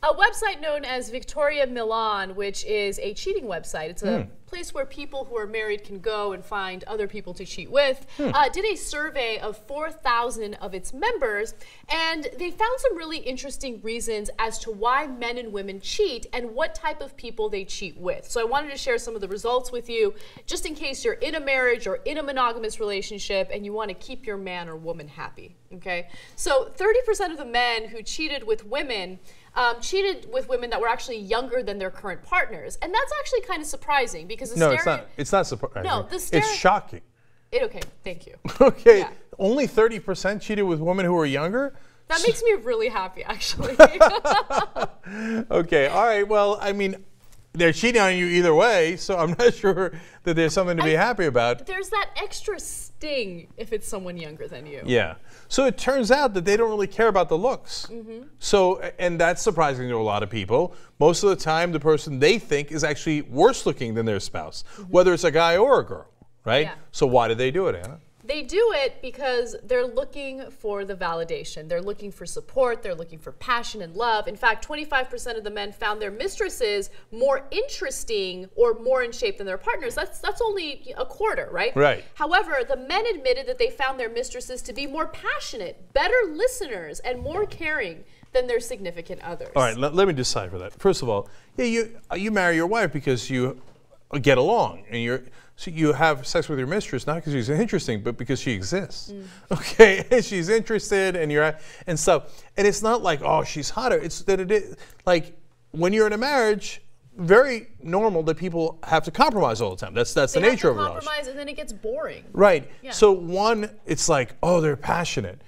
A website known as Victoria Milan, which is a cheating website. It's a place where people who are married can go and find other people to cheat with, did a survey of 4,000 of its members, and they found some really interesting reasons as to why men and women cheat and what type of people they cheat with. So I wanted to share some of the results with you, just in case you're in a marriage or in a monogamous relationship and you want to keep your man or woman happy, okay? So 30% of the men who cheated with women that were actually younger than their current partners. And that's actually kind of surprising because no, it's not. It's not surprising. No, it's shocking. Okay, thank you. Okay, yeah. Only 30% cheated with women who were younger? That makes me really happy, actually. Okay, all right, well, I mean, they're cheating on you either way, so I'm not sure that there's something to be happy about. There's that extra sting if it's someone younger than you. Yeah. So it turns out that they don't really care about the looks. So, and that's surprising to a lot of people. Most of the time, the person they think is actually worse looking than their spouse, whether it's a guy or a girl, right? Yeah. So why do they do it, Anna? They do it because they're looking for the validation. They're looking for support. They're looking for passion and love. In fact, 25% of the men found their mistresses more interesting or more in shape than their partners. That's only a quarter, right? Right. However, the men admitted that they found their mistresses to be more passionate, better listeners, and more caring than their significant others. All right, let me decipher that. First of all, yeah, you marry your wife because you get along, and so you have sex with your mistress not because she's interesting, but because she exists. Okay, and she's interested, and stuff. And it's not like, oh, she's hotter. It's that it is like when you're in a marriage, very normal that people have to compromise all the time. That's the nature of a relationship. Compromise, and then it gets boring. Right. Yeah. So one, it's like, oh, they're passionate.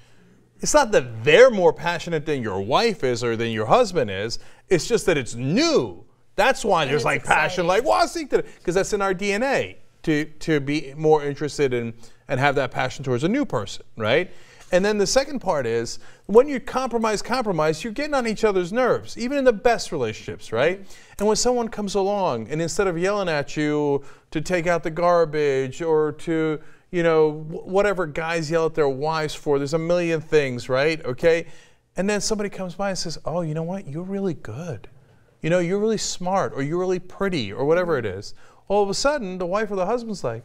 It's not that they're more passionate than your wife is or than your husband is. It's just that it's new. That's why there's like passion, like, well, I'll seek to, because that's in our DNA to be more interested in and have that passion towards a new person, right? And then the second part is when you compromise, you're getting on each other's nerves, even in the best relationships, right? And when someone comes along and instead of yelling at you to take out the garbage or to, you know, whatever guys yell at their wives for, there's a million things, right? Okay? And then somebody comes by and says, oh, you know what? You're really good. You know, you're really smart, or you're really pretty, or whatever it is. All of a sudden, the wife or the husband's like,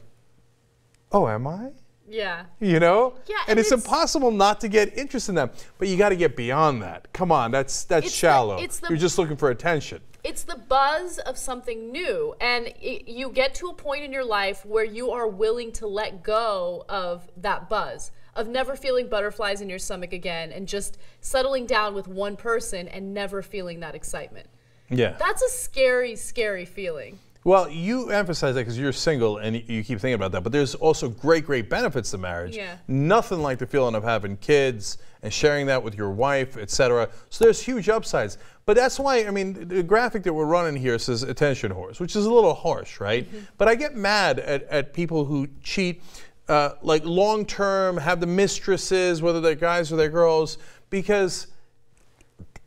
oh, am I? Yeah. You know? Yeah, and it's impossible not to get interested in them. But you got to get beyond that. Come on, that's shallow. You're just looking for attention. It's the buzz of something new, and you get to a point in your life where you are willing to let go of that buzz, of never feeling butterflies in your stomach again, and just settling down with one person and never feeling that excitement. Yeah. That's a scary, scary feeling. Well, you emphasize that because you're single and you keep thinking about that, but there's also great, great benefits to marriage. Yeah. Nothing like the feeling of having kids and sharing that with your wife, etc. So there's huge upsides. But that's why, I mean, the graphic that we're running here says attention whores, which is a little harsh, right? But I get mad at people who cheat, like long-term, have the mistresses, whether they're guys or they're girls, because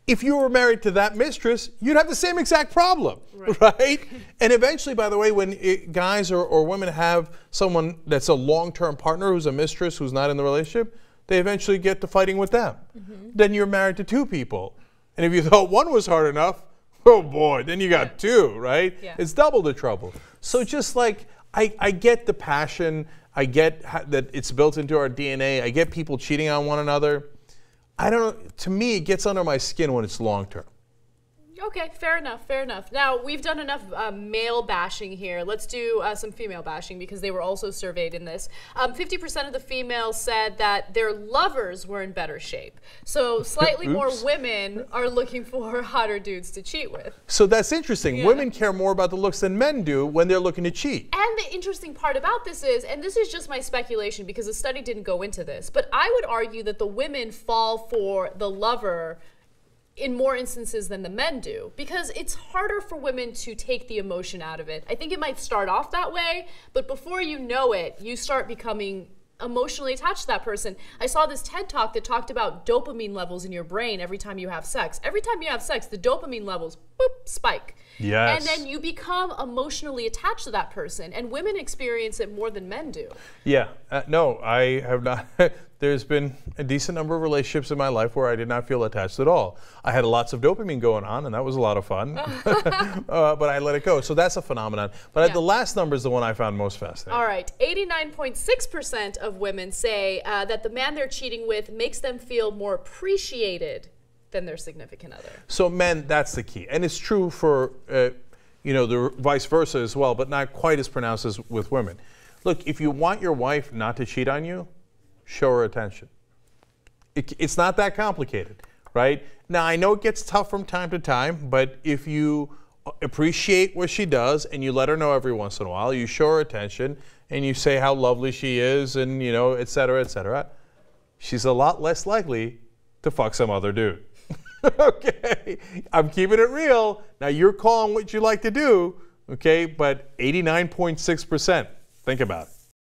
if you were married to that mistress, you'd have the same exact problem, right? And eventually, by the way, when guys or women have someone that's a long-term partner who's a mistress who's not in the relationship, they eventually get to fighting with them. Then you're married to two people. And if you thought one was hard enough, oh boy, then you got two, right? Yeah. It's double the trouble. So just like, I get the passion, I get that it's built into our DNA, I get people cheating on one another. I don't know, to me, it gets under my skin when it's long term. Okay, fair enough, fair enough. Now, we've done enough male bashing here. Let's do some female bashing because they were also surveyed in this. 50% of the females said that their lovers were in better shape. So slightly more women are looking for hotter dudes to cheat with. So that's interesting. Yeah. Women care more about the looks than men do when they're looking to cheat. And the interesting part about this is, and this is just my speculation because the study didn't go into this, but I would argue that the women fall for the lover in more instances than the men do, because it's harder for women to take the emotion out of it. I think it might start off that way, but before you know it, you start becoming emotionally attached to that person. I saw this TED Talk that talked about dopamine levels in your brain every time you have sex. Every time you have sex, the dopamine levels boop, spike. Yes. And then you become emotionally attached to that person, and women experience it more than men do. Yeah, no, I have not. There's been a decent number of relationships in my life where I did not feel attached at all. I had lots of dopamine going on, and that was a lot of fun, but I let it go. So that's a phenomenon. But the last number is the one I found most fascinating. All right, 89.6% of women say that the man they're cheating with makes them feel more appreciated than their significant other. So men, that's the key. And it's true for, the vice versa as well, but not quite as pronounced as with women. Look, if you want your wife not to cheat on you, show her attention. It's not that complicated, right? Now, I know it gets tough from time to time, but if you appreciate what she does and you let her know every once in a while, you show her attention and you say how lovely she is and, et cetera, she's a lot less likely to fuck some other dude. Okay, I'm keeping it real. Now, you're calling what you like to do, okay, but 89.6%, think about it.